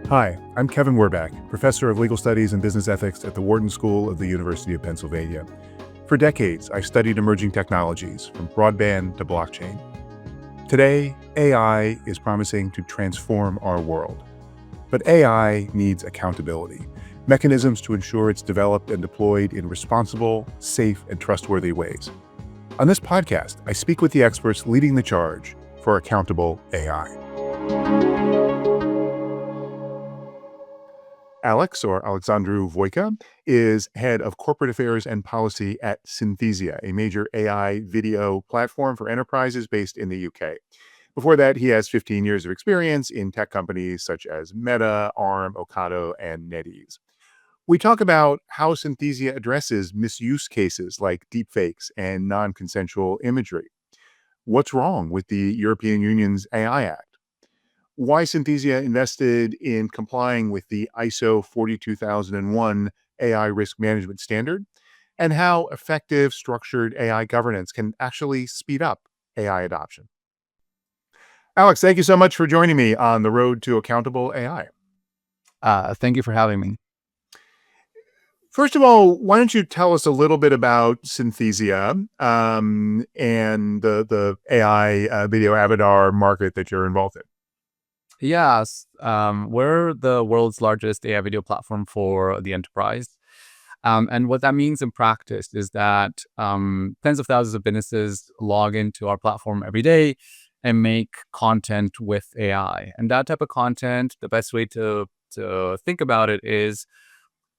Hi, I'm Kevin Werbach, professor of legal studies and business ethics at the Wharton School of the University of Pennsylvania. For decades, I've studied emerging technologies, from broadband to blockchain. Today, AI is promising to transform our world. But AI needs accountability, mechanisms to ensure it's developed and deployed in responsible, safe, and trustworthy ways. On this podcast, I speak with the experts leading the charge for accountable AI. Alexandru Voica, is head of corporate affairs and policy at Synthesia, a major AI video platform for enterprises based in the UK. Before that, he has 15 years of experience in tech companies such as Meta, Arm, Ocado, and NetEase. We talk about how Synthesia addresses misuse cases like deepfakes and non-consensual imagery. What's wrong with the European Union's AI Act? Why Synthesia invested in complying with the ISO 42001 AI risk management standard, and how effective structured AI governance can actually speed up AI adoption. Alex, thank you so much for joining me on the road to accountable AI. Thank you for having me. First of all, why don't you tell us a little bit about Synthesia and the AI video avatar market that you're involved in? Yes, we're the world's largest AI video platform for the enterprise. And what that means in practice is that tens of thousands of businesses log into our platform every day and make content with AI. And that type of content, the best way to think about it is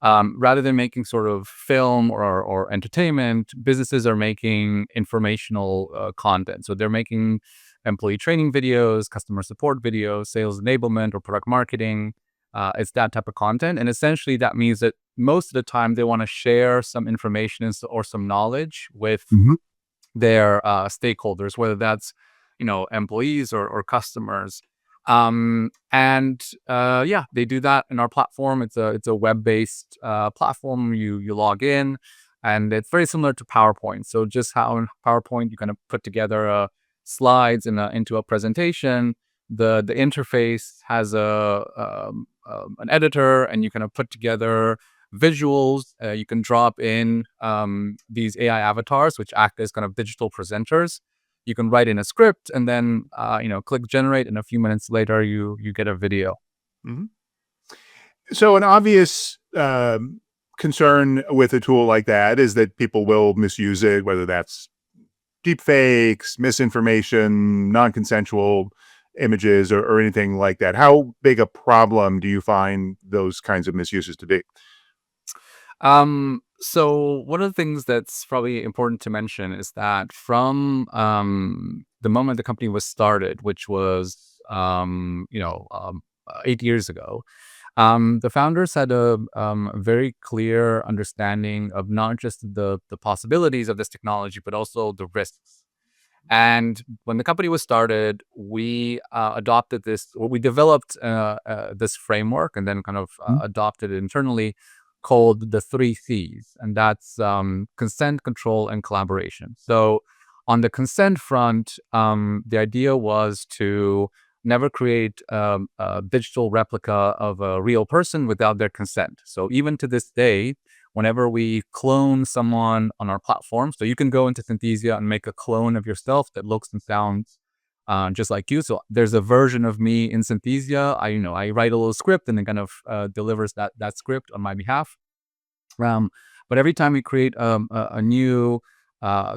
rather than making sort of film or entertainment, businesses are making informational content. So they're making employee training videos, customer support videos, sales enablement, or product marketing. It's that type of content. And essentially that means that most of the time they want to share some information or some knowledge with their stakeholders, whether that's, employees or customers. They do that in our platform. It's a web-based platform. You log in, and it's very similar to PowerPoint. So just how in PowerPoint you kind of put together slides into a presentation, the interface has an editor, and you kind of put together visuals. You can drop in these AI avatars, which act as kind of digital presenters. You can write in a script and then, click generate, and a few minutes later, you get a video. Mm-hmm. So an obvious concern with a tool like that is that people will misuse it, whether that's deepfakes, misinformation, non-consensual images, or anything like that. How big a problem do you find those kinds of misuses to be? So one of the things that's probably important to mention is that from the moment the company was started, which was 8 years ago, the founders had a very clear understanding of not just the possibilities of this technology, but also the risks. And when the company was started, we developed this framework and then kind of adopted it internally, called the 3 Cs, and that's consent, control, and collaboration. So on the consent front, the idea was to never create a digital replica of a real person without their consent. So even to this day, whenever we clone someone on our platform, so you can go into Synthesia and make a clone of yourself that looks and sounds just like you. So there's a version of me in Synthesia. I write a little script and it kind of delivers that script on my behalf. But every time we create a new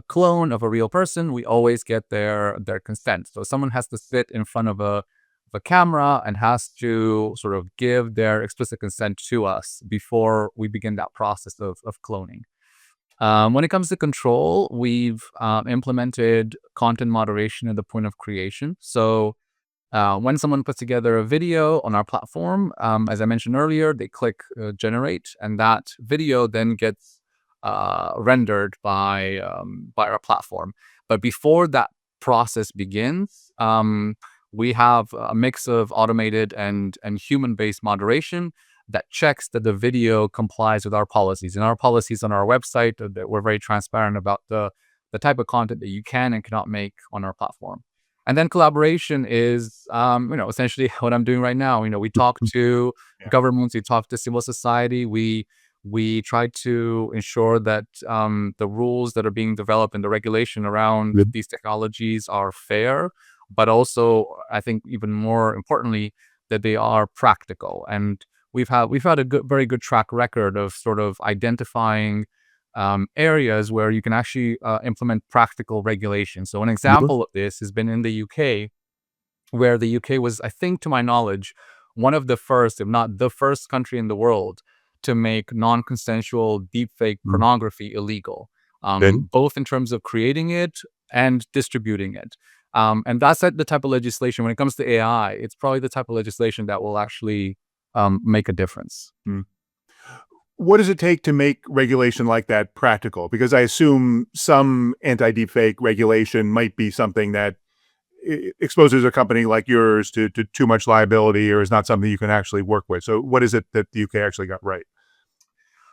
clone of a real person, we always get their consent. So someone has to sit in front of a camera and has to sort of give their explicit consent to us before we begin that process of cloning. When it comes to control, we've implemented content moderation at the point of creation. So when someone puts together a video on our platform, as I mentioned earlier, they click generate, and that video then gets rendered by our platform. But before that process begins, we have a mix of automated and human-based moderation that checks that the video complies with our policies. And our policies on our website, that we're very transparent about the type of content that you can and cannot make on our platform. And then collaboration is, essentially what I'm doing right now. We talk to Yeah. governments, we talk to civil society, we try to ensure that the rules that are being developed and the regulation around these technologies are fair, but also, I think even more importantly, that they are practical. And we've had a very good track record of sort of identifying areas where you can actually implement practical regulation. So an example of this has been in the UK, where the UK was, I think, to my knowledge, one of the first, if not the first country in the world to make non-consensual deepfake Mhm. pornography illegal, Then both in terms of creating it and distributing it. And that's the type of legislation, when it comes to AI, it's probably the type of legislation that will actually make a difference. mm. What does it take to make regulation like that practical? Because I assume some anti-deepfake regulation might be something that exposes a company like yours to too much liability or is not something you can actually work with. So what is it that the UK actually got right?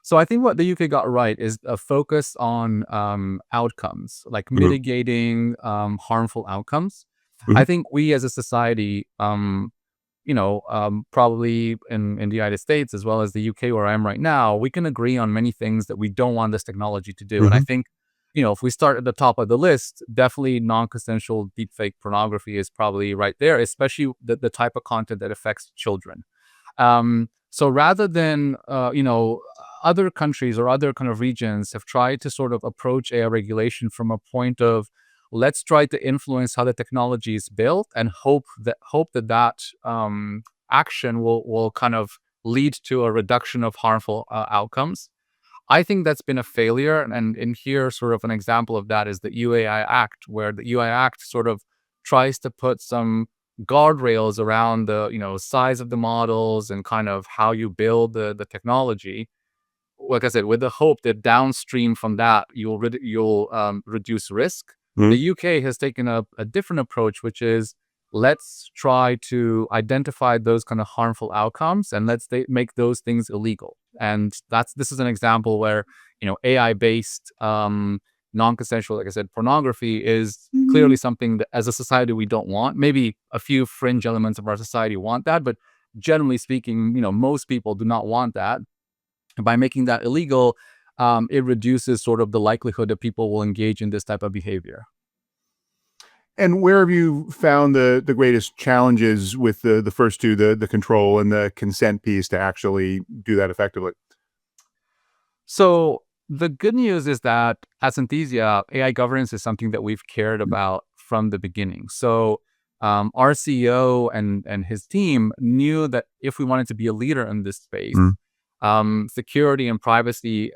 So I think what the UK got right is a focus on outcomes, like Mhm, mitigating harmful outcomes. mhm, I think we as a society, probably in the United States as well as the UK where I am right now, we can agree on many things that we don't want this technology to do. And I mhm. think, if we start at the top of the list, definitely non-consensual deepfake pornography is probably right there, especially the type of content that affects children. So rather than, other countries or other kind of regions have tried to sort of approach AI regulation from a point of, let's try to influence how the technology is built and hope that action will kind of lead to a reduction of harmful outcomes. I think that's been a failure. And in here, sort of an example of that is the UAI Act, where the UAI Act sort of tries to put some guardrails around the size of the models and kind of how you build the technology. Like I said, with the hope that downstream from that you'll reduce risk. The Mhm. UK has taken a different approach, which is, let's try to identify those kind of harmful outcomes and make those things illegal. And this is an example where AI based non-consensual, like I said, pornography is clearly something that as a society we don't want. Maybe a few fringe elements of our society want that, but generally speaking, most people do not want that. By making that illegal, it reduces sort of the likelihood that people will engage in this type of behavior. And where have you found the greatest challenges with the first two, the control and the consent piece to actually do that effectively? So the good news is that at Synthesia, AI governance is something that we've cared about from the beginning. So our CEO and his team knew that if we wanted to be a leader in this space, Mhm, security and privacy,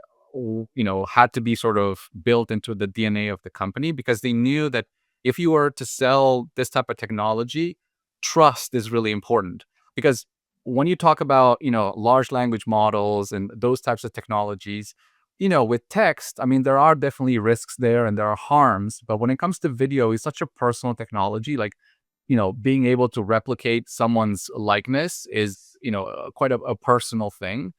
had to be sort of built into the DNA of the company, because they knew that if you were to sell this type of technology, trust is really important. Because when you talk about, large language models and those types of technologies, with text, I mean, there are definitely risks there and there are harms. But when it comes to video, it's such a personal technology. Like, being able to replicate someone's likeness is, quite a personal thing.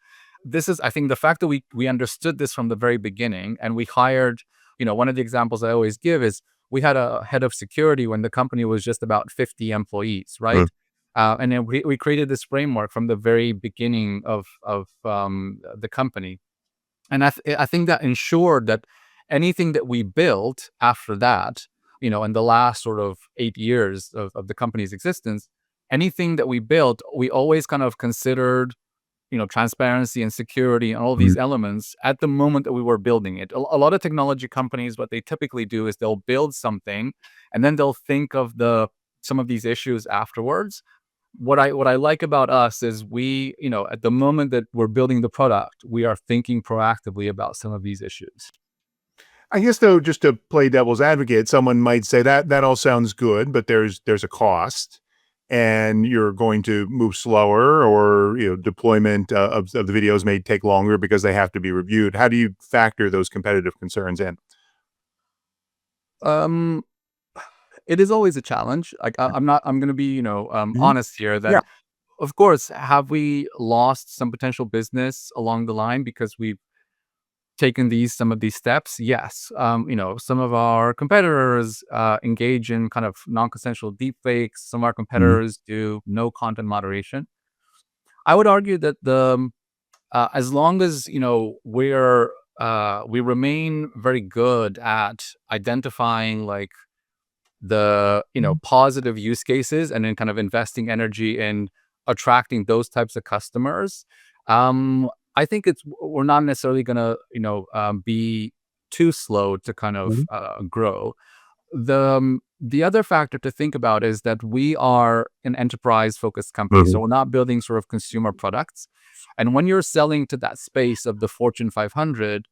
I think the fact that we understood this from the very beginning, and we hired, one of the examples I always give is, we had a head of security when the company was just about 50 employees, mhm. right? And then we created this framework from the very beginning of the company. And I think that ensured that anything that we built after that, in the last sort of 8 years of the company's existence, anything that we built, we always kind of considered, transparency and security and all Mhm. these elements at the moment that we were building it. A lot of technology companies, what they typically do is they'll build something and then they'll think of some of these issues afterwards. What I like about us is we, at the moment that we're building the product, we are thinking proactively about some of these issues. I guess though, just to play devil's advocate, someone might say that that all sounds good, but there's a cost, and you're going to move slower, or deployment of the videos may take longer because they have to be reviewed. How do you factor those competitive concerns in? Um, it is always a challenge. Like I'm going to be, Mhm. honest here that, Yeah. of course, have we lost some potential business along the line because taken some of these steps, yes. Some of our competitors engage in kind of non-consensual deepfakes. Some of our Mhm. competitors do no content moderation. I would argue that as long as we remain very good at identifying like the positive use cases and then kind of investing energy in attracting those types of customers. I think we're not necessarily gonna be too slow to kind of Mhm. grow. The other factor to think about is that we are an enterprise focused company, so Mhm. we're not building sort of consumer products. And when you're selling to that space of the Fortune 500,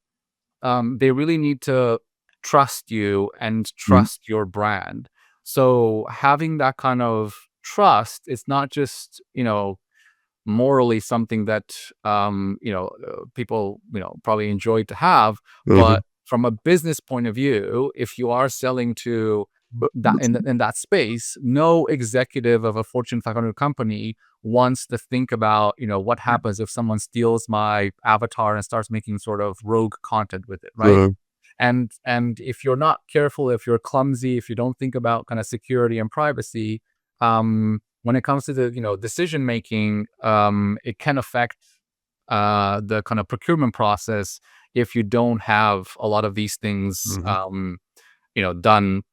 they really need to trust you and Mhm. trust your brand. So having that kind of trust is not just, morally something that people probably enjoy to have, Mhm. but from a business point of view, if you are selling to that in that space, no executive of a Fortune 500 company wants to think about what happens if someone steals my avatar and starts making sort of rogue content with it, right? Uh-huh. And if you're not careful, if you're clumsy, if you don't think about kind of security and privacy, when it comes to the decision making, it can affect the kind of procurement process if you don't have a lot of these things Mhm. done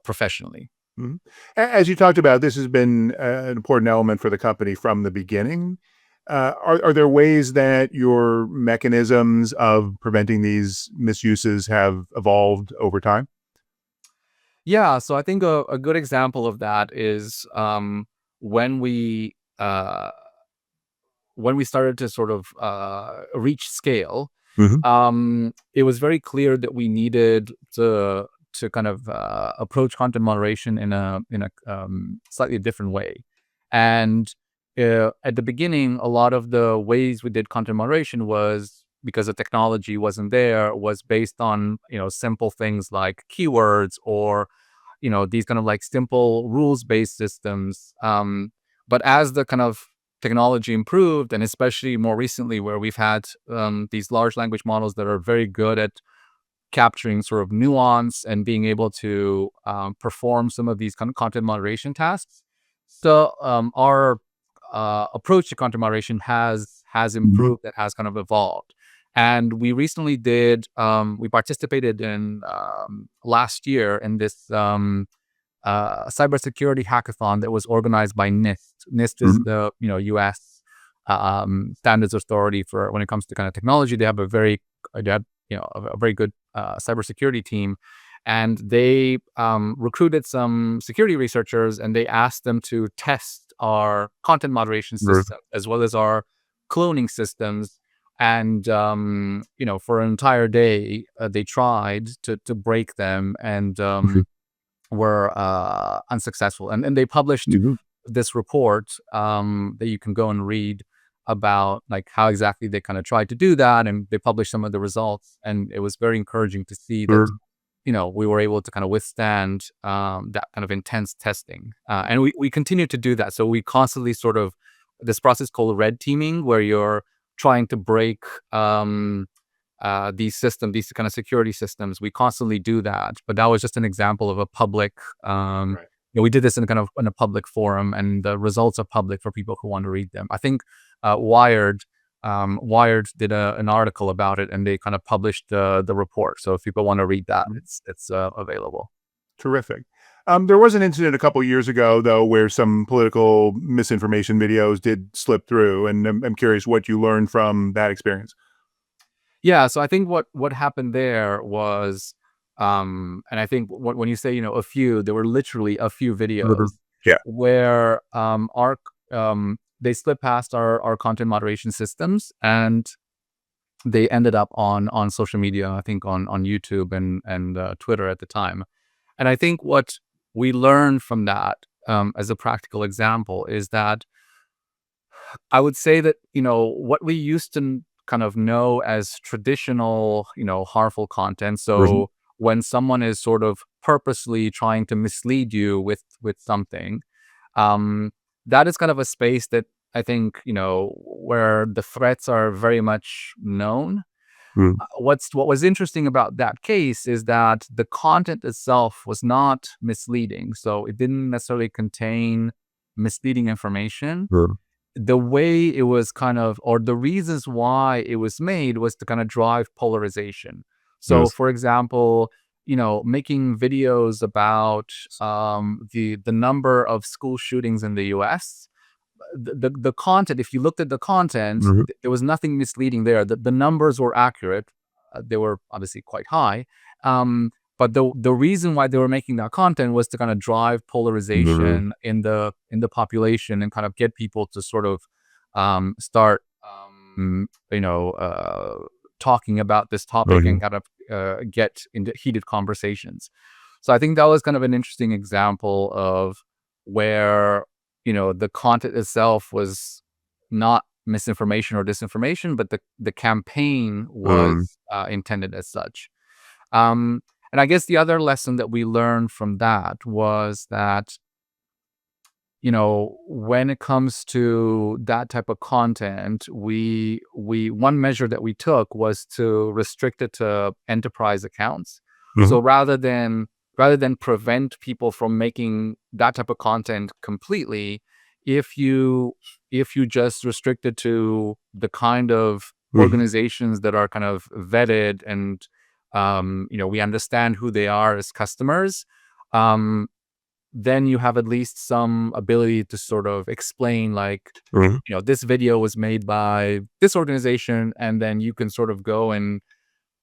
professionally. Mhm. As you talked about, this has been an important element for the company from the beginning. Are there ways that your mechanisms of preventing these misuses have evolved over time? Yeah, so I think a good example of that is when we uh, when we started to sort of reach scale. Mhm. It was very clear that we needed to kind of approach content moderation in a slightly different way. And at the beginning, a lot of the ways we did content moderation was because the technology wasn't there, was based on simple things like keywords or these kind of like simple rules-based systems. But as the kind of technology improved, and especially more recently, where we've had these large language models that are very good at capturing sort of nuance and being able to perform some of these kind of content moderation tasks. So our approach to content moderation has Mhm. improved, it has kind of evolved. And we recently we participated in last year in this cybersecurity hackathon that was organized by NIST. NIST is Mhm. the U.S. Standards authority for when it comes to kind of technology. They have a very good cybersecurity team, and they recruited some security researchers, and they asked them to test our content moderation Right. system as well as our cloning systems. And for an entire day, they tried to break them, and Okay. were unsuccessful. And they published Mhm. this report that you can go and read about like how exactly they kind of tried to do that, and they published some of the results. And it was very encouraging to see that Sure. we were able to kind of withstand that kind of intense testing, and we continue to do that. So we constantly sort of this process called red teaming, where you're trying to break these kind of security systems. We constantly do that, but that was just an example of a public. Right. We did this in a public forum, and the results are public for people who want to read them. I think Wired did an article about it, and they kind of published the report. So if people want to read that, Mhm. it's available. Terrific. There was an incident a couple years ago, though, where some political misinformation videos did slip through, and I'm curious what you learned from that experience. Yeah, so I think what happened there was, and I think when you say a few, there were literally a few Mhm. videos Yeah. where they slipped past our content moderation systems, and they ended up on social media. I think on YouTube and Twitter at the time. And I think what we learned from that, as a practical example, is that I would say that, what we used to kind of know as traditional, harmful content. Mhm. So when someone is sort of purposely trying to mislead you with something, um, that is kind of a space that I think, where the threats are very much known. What was interesting about that case is that the content itself was not misleading. So it didn't necessarily contain misleading information. The way it was or the reasons why it was made was to kind of drive polarization. So, Yes. for example, making videos about the number of school shootings in the U.S. The content, if you looked at the content, there was nothing misleading there. The numbers were accurate. They were obviously quite high. But the reason why they were making that content was to kind of drive polarization in the population and kind of get people to sort of start talking about this topic and kind of get into heated conversations. So I think that was kind of an interesting example of where the content itself was not misinformation or disinformation, but the campaign was intended as such. And I guess the other lesson that we learned from that was that, when it comes to that type of content, we one measure that we took was to restrict it to enterprise accounts. So rather than prevent people from making that type of content completely, if you just restrict it to the kind of organizations that are kind of vetted and we understand who they are as customers, then you have at least some ability to sort of explain, like, this video was made by this organization, and then you can sort of go and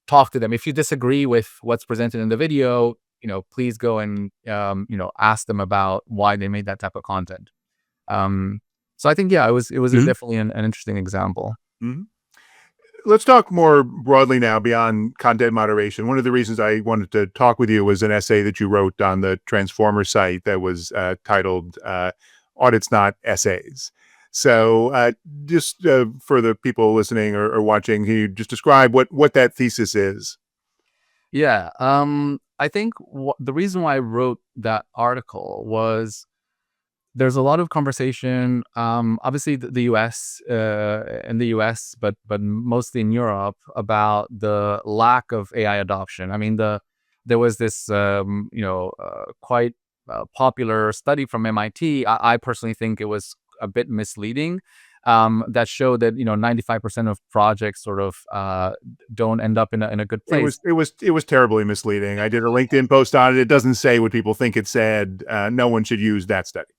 talk to them. If you disagree with what's presented in the video, please go and, ask them about why they made that type of content. So I think, yeah, it was definitely an interesting example. Let's talk more broadly now beyond content moderation. One of the reasons I wanted to talk with you was an essay that you wrote on the Transformer site that was titled Audits, Not Essays. So just for the people listening or watching, can you just describe what that thesis is? Yeah. I think the reason why I wrote that article was there's a lot of conversation, obviously the US, in the US, but mostly in Europe, about the lack of AI adoption. I mean, there was this, quite popular study from MIT. I personally think it was a bit misleading, that showed that 95% of projects sort of don't end up in a good place. It was terribly misleading. I did a LinkedIn post on it. It doesn't say what people think it said. No one should use that study.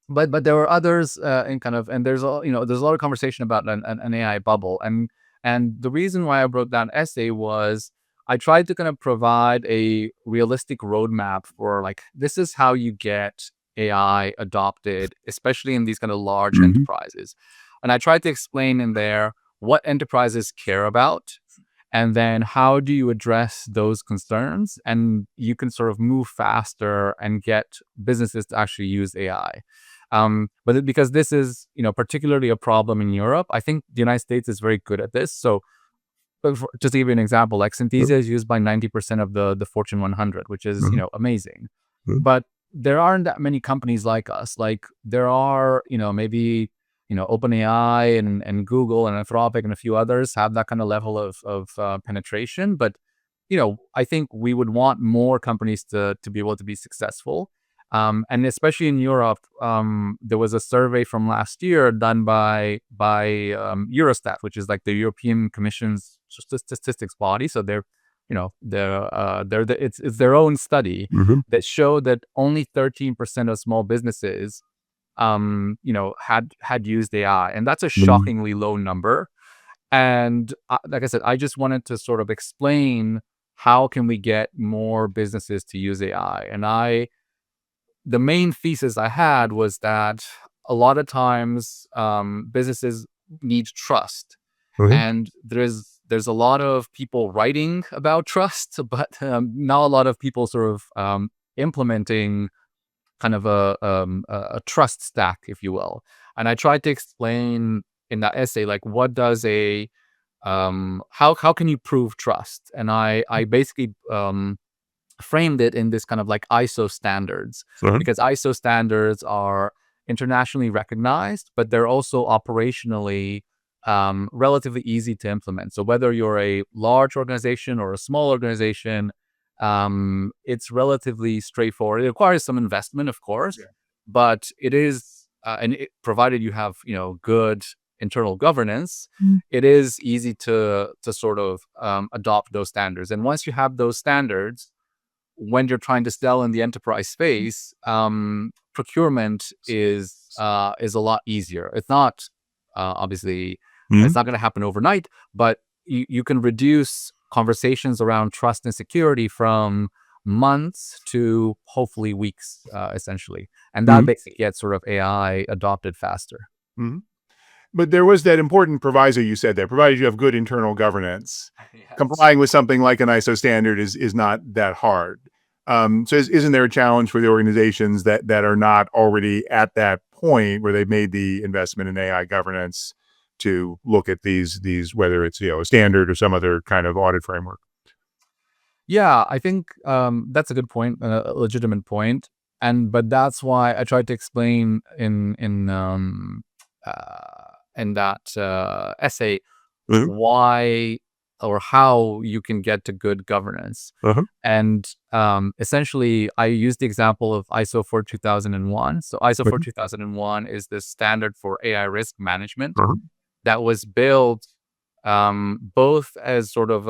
But there were others, and there's there's a lot of conversation about an AI bubble, and the reason why I wrote that essay was I tried to kind of provide a realistic roadmap for, like, this is how you get AI adopted, especially in these kind of large enterprises. And I tried to explain in there what enterprises care about, and then how do you address those concerns, and you can sort of move faster and get businesses to actually use AI. But because this is, particularly a problem in Europe, I think the United States is very good at this. So, just to give you an example, like Synthesia is used by 90% of the Fortune 100, which is, amazing. But there aren't that many companies like us. Like, there are, maybe, OpenAI and Google and Anthropic and a few others have that kind of level of penetration. But, I think we would want more companies to be able to be successful. And especially in Europe, there was a survey from last year done by Eurostat, which is like the European Commission's statistics body. So it's their own study that showed that only 13% of small businesses, had used AI, and that's a shockingly low number. And like I said, I just wanted to sort of explain how can we get more businesses to use AI, and the main thesis I had was that a lot of times businesses need trust, and there's a lot of people writing about trust, but not a lot of people sort of implementing kind of a trust stack, if you will. And I tried to explain in that essay, like, what does how can you prove trust? And I basically framed it in this kind of like ISO standards, because ISO standards are internationally recognized, but they're also operationally relatively easy to implement. So whether you're a large organization or a small organization, it's relatively straightforward. It requires some investment, of course, Yeah. but it is, provided you have good internal governance, it is easy to sort of adopt those standards. And once you have those standards, when you're trying to sell in the enterprise space, procurement is a lot easier. It's not obviously it's Mhm. not going to happen overnight, but you can reduce conversations around trust and security from months to hopefully weeks, essentially, and that Mhm. basically gets sort of AI adopted faster. Mhm. But there was that important proviso you said there, provided you have good internal governance. Yes. Complying with something like an ISO standard is not that hard. So isn't there a challenge for the organizations that are not already at that point where they've made the investment in AI governance to look at these whether it's a standard or some other kind of audit framework? Yeah, I think that's a good point, a legitimate point, but that's why I tried to explain in that essay Mhm. why or how you can get to good governance. Uh-huh. And essentially, I used the example of ISO 42001. So ISO Mhm. 42001 is the standard for AI risk management Uh-huh. that was built both as sort of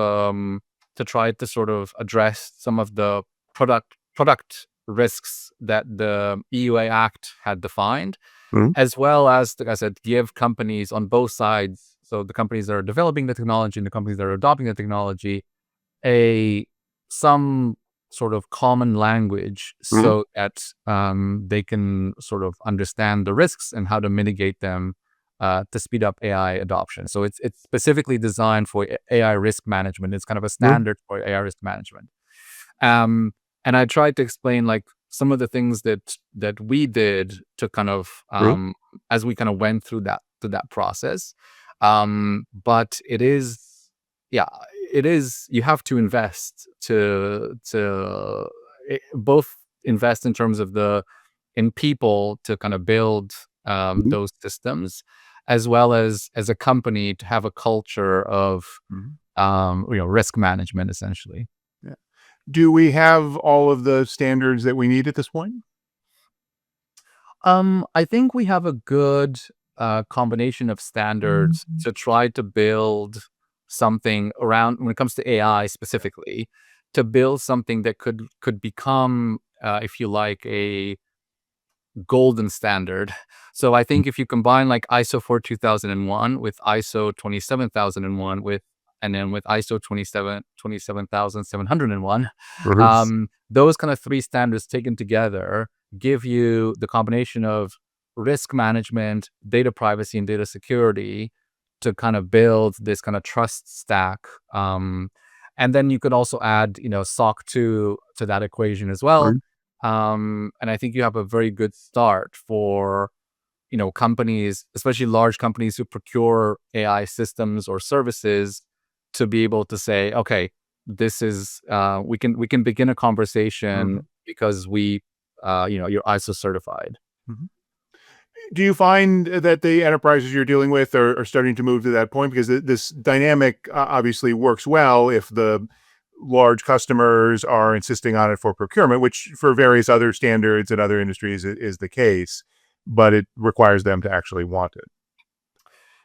to try to sort of address some of the product risks that the EUA Act had defined, Mhm. as well as, like I said, give companies on both sides, so the companies that are developing the technology and the companies that are adopting the technology, a some sort of common language Mhm. so that they can sort of understand the risks and how to mitigate them to speed up AI adoption. So it's specifically designed for AI risk management. It's kind of a Mhm. standard for AI risk management. Um, and I tried to explain like some of the things that we did to kind of Mhm. as we kind of went through that process. But it is, yeah, it is. You have to invest both invest in terms of in people to kind of build Mhm. those systems, as well as a company to have a culture of Mhm. risk management, essentially. Yeah. Do we have all of the standards that we need at this point? I think we have a good combination of standards Mhm. to try to build something around when it comes to AI specifically, to build something that could become, if you like, a golden standard. So I think if you combine like ISO 42001 with ISO 27001 and then with ISO 27701, Mhm. those kind of three standards taken together give you the combination of risk management, data privacy, and data security to kind of build this kind of trust stack. And then you could also add, SOC 2 to that equation as well. Mhm. And I think you have a very good start for, companies, especially large companies who procure AI systems or services, to be able to say, okay, this is we can begin a conversation Mhm. because you're ISO certified. Mhm. Do you find that the enterprises you're dealing with are starting to move to that point? Because this dynamic obviously works well if the large customers are insisting on it for procurement, which for various other standards in other industries is the case, but it requires them to actually want it.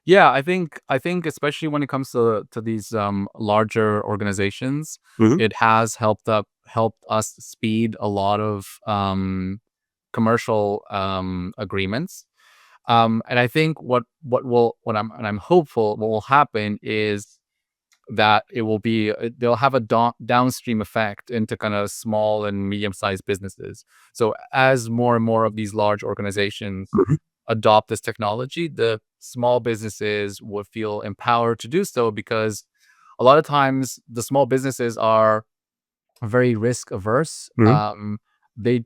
Yeah, I think especially when it comes to these larger organizations, Mhm. it has helped us speed a lot of commercial agreements. And I think what I'm hopeful what will happen is that it will be they'll have a downstream effect into kind of small and medium-sized businesses. So as more and more of these large organizations Mhm. adopt this technology, the small businesses would feel empowered to do so, because a lot of times the small businesses are very risk averse. Mhm. They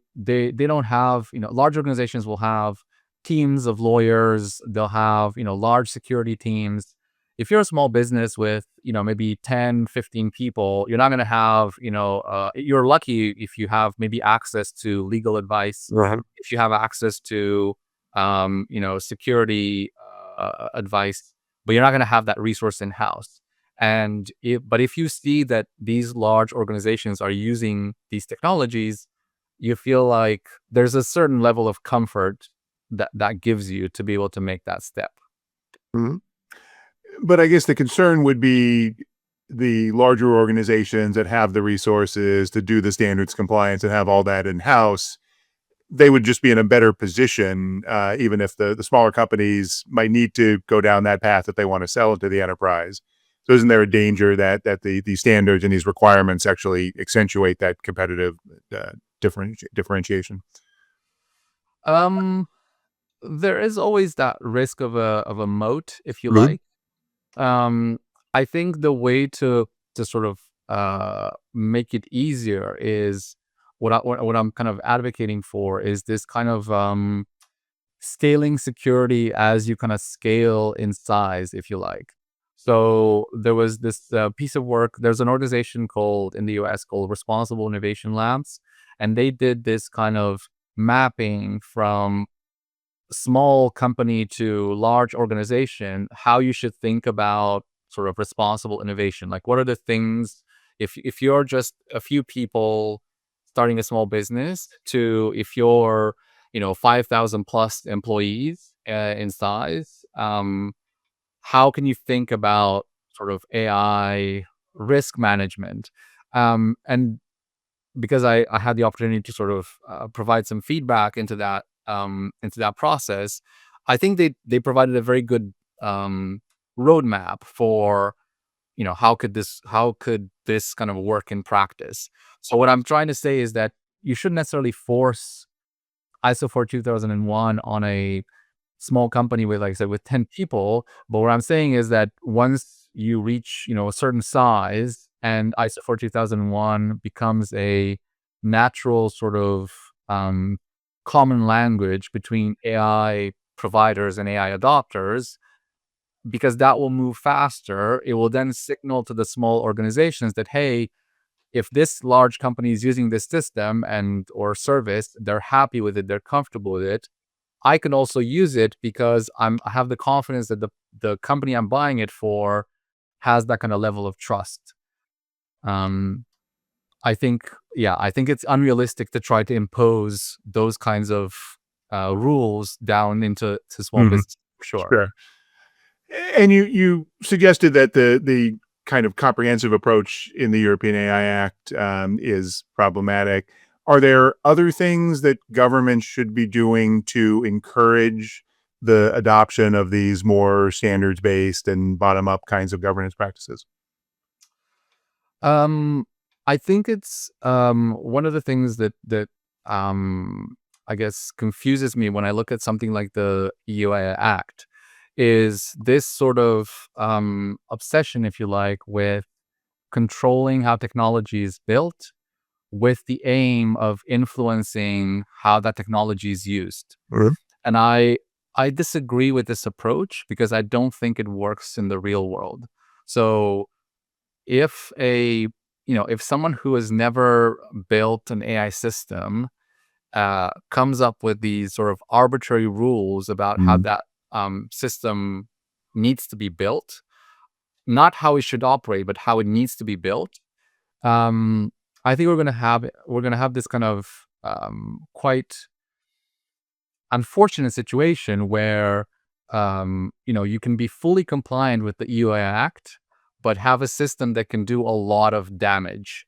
don't have, large organizations will have teams of lawyers. They'll have, large security teams. If you're a small business with, maybe 10, 15 people, you're not going to have, you're lucky if you have maybe access to legal advice, Mhm. if you have access to, security advice. but you're not going to have that resource in house. But if you see that these large organizations are using these technologies, you feel like there's a certain level of comfort that gives you to be able to make that step. Mhm. But I guess the concern would be the larger organizations that have the resources to do the standards compliance and have all that in house. They would just be in a better position, even if the smaller companies might need to go down that path if they want to sell it to the enterprise. So, isn't there a danger that the standards and these requirements actually accentuate that competitive uh, differentiation? Um, there is always that risk of a moat, if you Mhm. like. Um, I think the way to sort of make it easier is what I'm kind of advocating for is this kind of scaling security as you kind of scale in size, if you like. So there was this piece of work. There's an organization called in the US called Responsible Innovation Labs, and they did this kind of mapping from small company to large organization, how you should think about sort of responsible innovation. Like, what are the things if you're just a few people starting a small business to if you're 5,000 plus employees in size, how can you think about sort of AI risk management? And because I had the opportunity to sort of provide some feedback into that process, I think they provided a very good roadmap for how could this kind of work in practice. So what I'm trying to say is that you shouldn't necessarily force ISO 42001 on a small company with, like I said, with 10 people. But what I'm saying is that once you reach, a certain size and ISO 42001 becomes a natural sort of common language between AI providers and AI adopters, because that will move faster, it will then signal to the small organizations that, hey, if this large company is using this system and or service, they're happy with it, they're comfortable with it, I can also use it because I have the confidence that the company I'm buying it for has that kind of level of trust. Um, I think it's unrealistic to try to impose those kinds of rules down into small Mhm. business. Sure. Sure. And you suggested that the kind of comprehensive approach in the European AI Act is problematic. Are there other things that governments should be doing to encourage the adoption of these more standards based and bottom up kinds of governance practices? Um, I think it's one of the things that um, I guess confuses me when I look at something like the EUA Act is this sort of obsession, if you like, with controlling how technology is built with the aim of influencing how that technology is used. Mhm. And I disagree with this approach because I don't think it works in the real world. So if if someone who has never built an AI system comes up with these sort of arbitrary rules about how Mhm. that system needs to be built, not how it should operate, but how it needs to be built, um, I think we're gonna have this kind of quite unfortunate situation where you can be fully compliant with the EUA Act, but have a system that can do a lot of damage.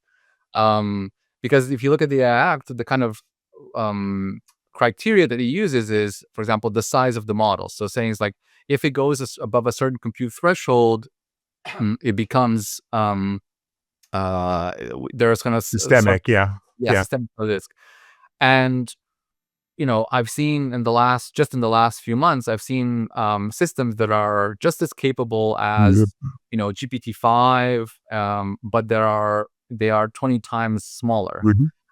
Um, because if you look at the Act, the kind of um, criteria that it uses is, for example, the size of the model. So saying it's like if it goes above a certain compute threshold, it becomes there's kind of Systemic, yeah. Yeah. systemic risk. And I've seen in the last few months, I've seen systems that are just as capable Mhm. as GPT-5, but they are 20 times smaller.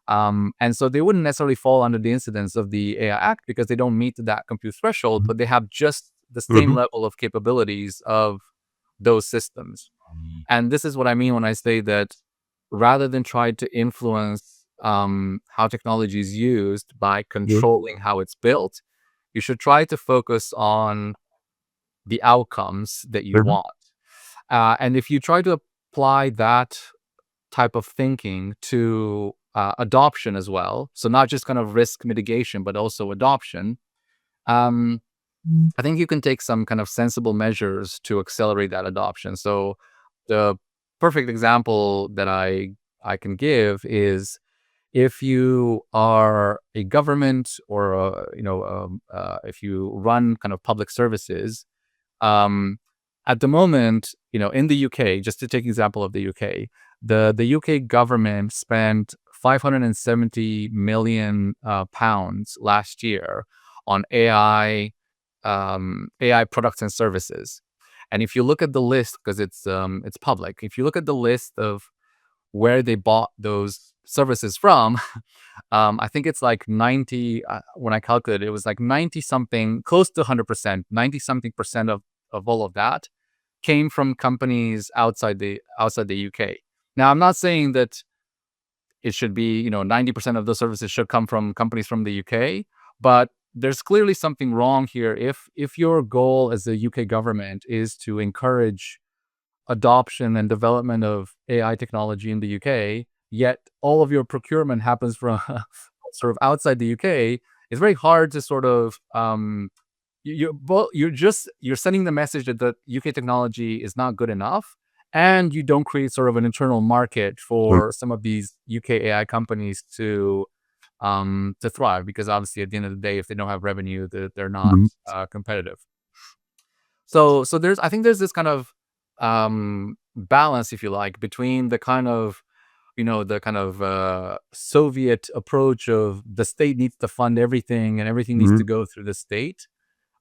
Mhm. And so they wouldn't necessarily fall under the incidence of the AI Act because they don't meet that compute threshold, but they have just the same Mhm. level of capabilities of those systems. And this is what I mean when I say that rather than try to influence how technology is used by Mhm. controlling how it's built, you should try to focus on the outcomes that you Mhm. want. And if you try to apply that type of thinking to adoption as well, so not just kind of risk mitigation, but also adoption, um, I think you can take some kind of sensible measures to accelerate that adoption. So the perfect example that I can give is if you are a government or if you run kind of public services. Um, at the moment, in the UK, just to take example of the UK, the UK government spent 570 million pounds last year on AI products and services. And if you look at the list, because it's public, if you look at the list of where they bought those services from, I think it's like 90. When I calculated, it was like 90 something, close to 100%, 90 something percent of all of that came from companies outside the UK. Now, I'm not saying that it should be 90% of those services should come from companies from the UK, but there's clearly something wrong here. If your goal as the UK government is to encourage adoption and development of AI technology in the UK, yet all of your procurement happens from sort of outside the UK, it's very hard to sort of you're sending the message that the UK technology is not good enough, and you don't create sort of an internal market Mm, for some of these UK AI companies to thrive, because obviously at the end of the day, if they don't have revenue, they're not mhm, competitive. So I think there's this kind of balance, if you like, between the kind of Soviet approach of the state needs to fund everything and everything needs mhm, to go through the state,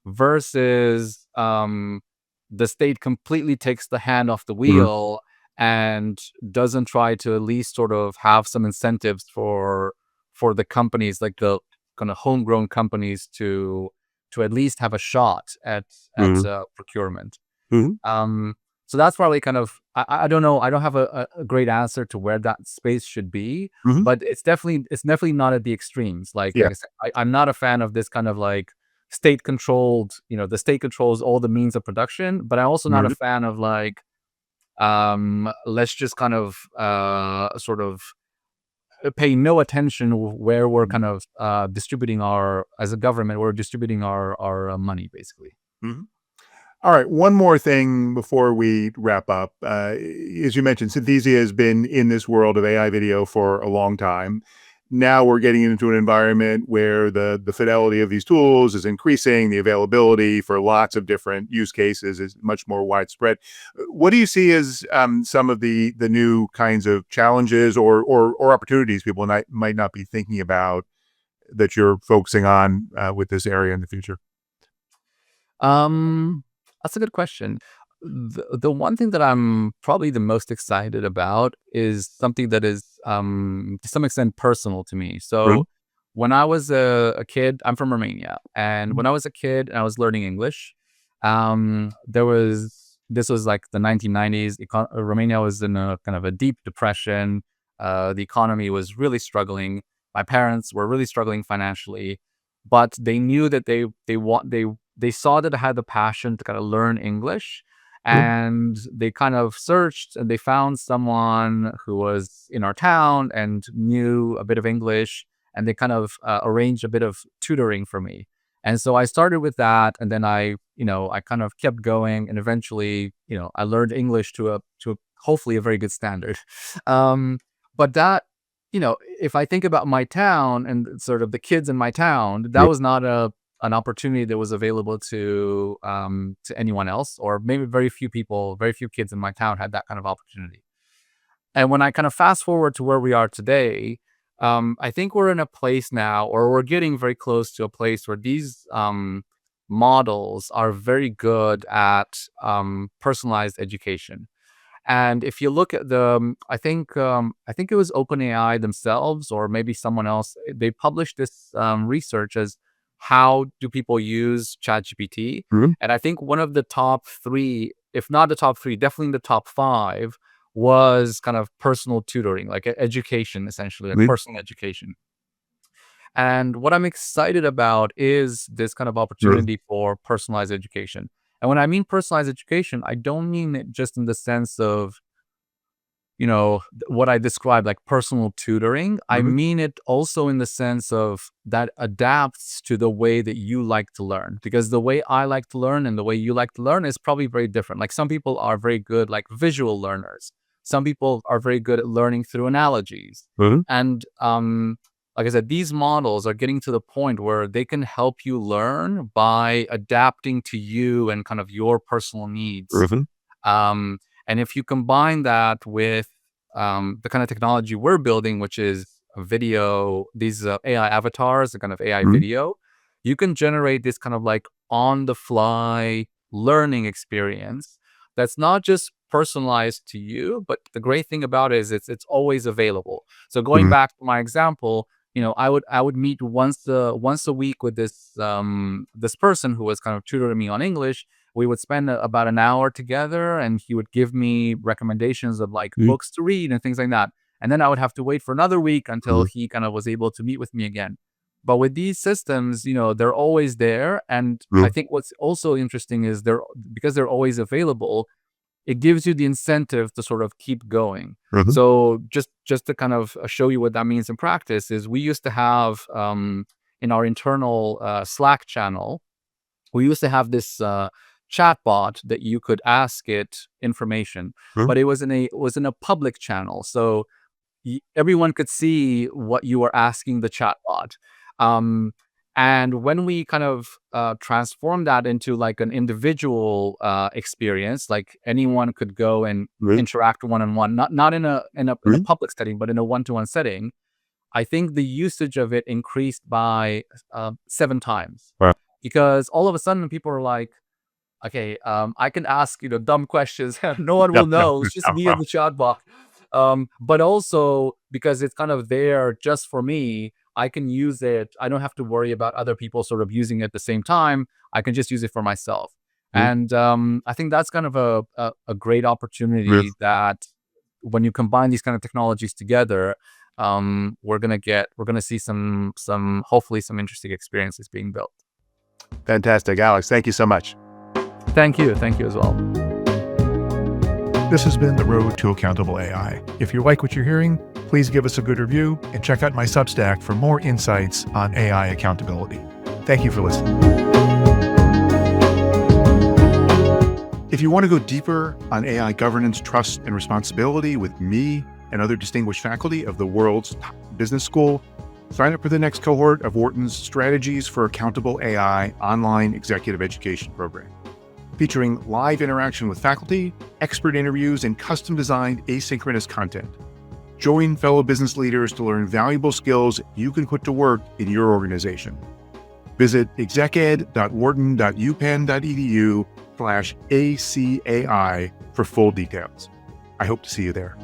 versus the state completely takes the hand off the mhm, wheel and doesn't try to at least sort of have some incentives for the companies, like the kind of homegrown companies, to at least have a shot at mhm, procurement. mhm, um, so that's probably kind of, I don't know. I don't have a great answer to where that space should be, mhm. but it's definitely not at the extremes. Like Yeah. I said, I'm not a fan of this kind of like state controlled. The state controls all the means of production, but I'm also not a Right. fan of like let's just kind of sort of pay no attention where we're kind of distributing our as a government, we're distributing our money basically. Mhm. All right. One more thing before we wrap up. As you mentioned, Synthesia has been in this world of AI video for a long time. Now we're getting into an environment where the fidelity of these tools is increasing, the availability for lots of different use cases is much more widespread. What do you see as some of the new kinds of challenges or opportunities people might not be thinking about that you're focusing on with this area in the future? Um, that's a good question. The one thing that I'm probably the most excited about is something that is, to some extent, personal to me. Mhm, So, when I was a kid, I'm from Romania, and mhm, when I was a kid and I was learning English, this was like the 1990s. Romania was in a kind of a deep depression. The economy was really struggling. My parents were really struggling financially, but they knew that they saw that I had the passion to kind of learn English, mhm, and they kind of searched and they found someone who was in our town and knew a bit of English, and they kind of arranged a bit of tutoring for me. And so I started with that, and then I kind of kept going, and eventually, I learned English to hopefully a very good standard. Um, but that, if I think about my town and sort of the kids in my town, that right, was not an opportunity that was available to anyone else, or maybe very few people, very few kids in my town had that kind of opportunity. And when I kind of fast forward to where we are today, I think we're in a place now, or we're getting very close to a place where these models are very good at personalized education. And if you look at I think it was OpenAI themselves, or maybe someone else. They published this research as how do people use ChatGPT, mhm, and I think one of the top three, if not the top three, definitely in the top five, was kind of personal tutoring, like education, essentially, like right, personal education. And what I'm excited about is this kind of right, opportunity for personalized education. And when I mean personalized education, I don't mean it just in the sense of, what I described, like personal tutoring. I Mhm. mean it also in the sense of that adapts to the way that you like to learn. Because the way I like to learn and the way you like to learn is probably very different. Like some people are very good, like visual learners. Some people are very good at learning through analogies. Mhm. And like I said, these models are getting to the point where they can help you learn by adapting to you and kind of your personal needs. Mhm. Um, and if you combine that with the kind of technology we're building, which is a video, these AI avatars, the kind of AI Mhm. video, you can generate this kind of like on the fly learning experience that's not just personalized to you, but the great thing about it is it's always available. So going Mhm. back to my example, I would meet once a week with this person who was kind of tutoring me on English. We would spend about an hour together, and he would give me recommendations of like Mhm. books to read and things like that. And then I would have to wait for another week until Mhm. he kind of was able to meet with me again. But with these systems, they're always there. And I Mhm. think what's also interesting is because they're always available, it gives you the incentive to sort of keep going. Mhm. So just to kind of show you what that means in practice is we used to have in our internal Slack channel, we used to have this chat bot that you could ask it information, Mhm. but it was in a public channel, so everyone could see what you were asking the chat bot. Um, and when we kind of transform that into like an individual experience, like anyone could go and Mhm. interact one on one, not in a Mhm. public setting, but in a one to one setting. I think the usage of it increased by 7 times Wow. because all of a sudden people are like, okay, I can ask, dumb questions. No one Yeah, will yeah, know. It's just yeah, me wow. and the chatbot. But also because it's kind of there just for me, I can use it. I don't have to worry about other people sort of using it at the same time. I can just use it for myself. Mhm. And I think that's kind of a great Yeah. opportunity that when you combine these kind of technologies together, we're gonna see some hopefully some interesting experiences being built. Fantastic, Alex. Thank you so much. Thank you as well. This has been The Road to Accountable AI. If you like what you're hearing, please give us a good review and check out my Substack for more insights on AI accountability. Thank you for listening. If you want to go deeper on AI governance, trust, and responsibility with me and other distinguished faculty of the world's top business school, sign up for the next cohort of Wharton's Strategies for Accountable AI online executive education program, featuring live interaction with faculty, expert interviews, and custom-designed asynchronous content. Join fellow business leaders to learn valuable skills you can put to work in your organization. Visit execed.wharton.upenn.edu/ACAI for full details. I hope to see you there.